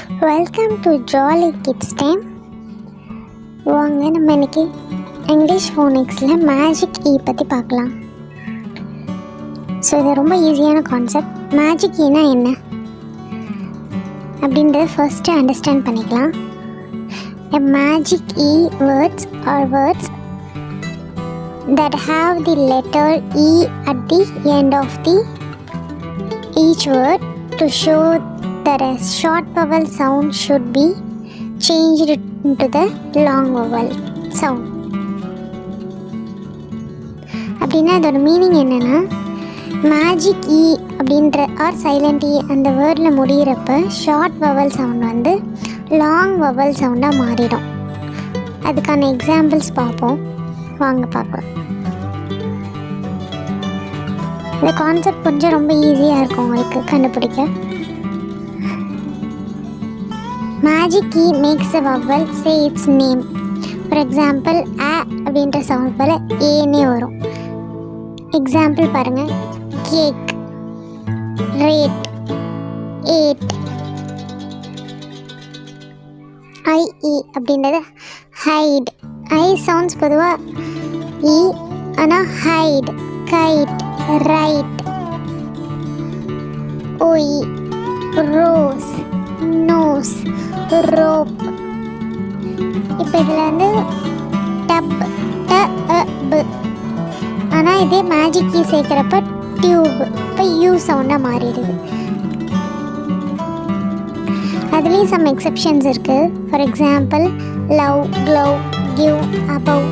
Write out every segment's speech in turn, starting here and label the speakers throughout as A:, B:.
A: Welcome to jolly kids time. வாங்க நம்ம இன்னைக்கு இங்கிலீஷ் ஃபோனிக்ஸில் மேஜிக் இ பற்றி பார்க்கலாம். ஸோ இது ரொம்ப ஈஸியான கான்செப்ட். மேஜிக் ஈனா என்ன அப்படின்றத ஃபர்ஸ்ட்டு அண்டர்ஸ்டாண்ட் பண்ணிக்கலாம். A magic E words are words that have the letter E at the end of each word to show that a short vowel sound should be changed into the long vowel sound. அப்படின்னா அதோட meaning என்னென்னா, magic இ அப்படின்ற R silent இ அந்த வேர்டில் முடிகிறப்ப short vowel sound வந்து long vowel சவுண்டாக மாறிடும். அதுக்கான எக்ஸாம்பிள்ஸ் பார்ப்போம், வாங்க பார்க்கலாம். இந்த கான்செப்ட் கொஞ்சம் ரொம்ப ஈஸியாக இருக்கும் உங்களுக்கு கண்டுபிடிக்க. Magic e makes a vowel say its name. For example அ அப்படின்ற சவுண்ட் போல் ஏனே வரும். எக்ஸாம்பிள் பாருங்கள், கேக், ரேட், ஏட். ஐஇ அப்படின்றது ஹைட். ஐ சவுண்ட்ஸ் பொதுவாக இ, ஆனால் hide, kite, ride. O e rose, nose, rope. இப்போ இதில் வந்து டப், ட, ஆனால் இதே மேஜிக் கீ சேர்க்குறப்ப டியூப், இப்போ யூ சவுண்டாக மாறிடுது. அதுலேயும் சம் எக்ஸெப்ஷன்ஸ் இருக்குது. For example love, glove, give, above,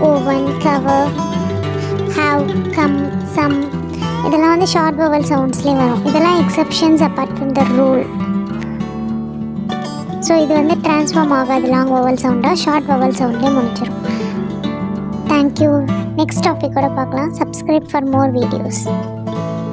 A: oven, cover, have, come, some. இதெல்லாம் வந்து ஷார்ட் வவல் சவுண்ட்ஸ்லேயே வரும். இதெல்லாம் exceptions apart from the rule. So இது வந்து ட்ரான்ஸ்ஃபார்ம் ஆகாது லாங் வவல் சவுண்டாக, ஷார்ட் வவல் சவுண்ட்லேயே முடிச்சிடும். தேங்க்யூ. நெக்ஸ்ட் டாப்பிக்கோட பார்க்கலாம். Subscribe for more videos.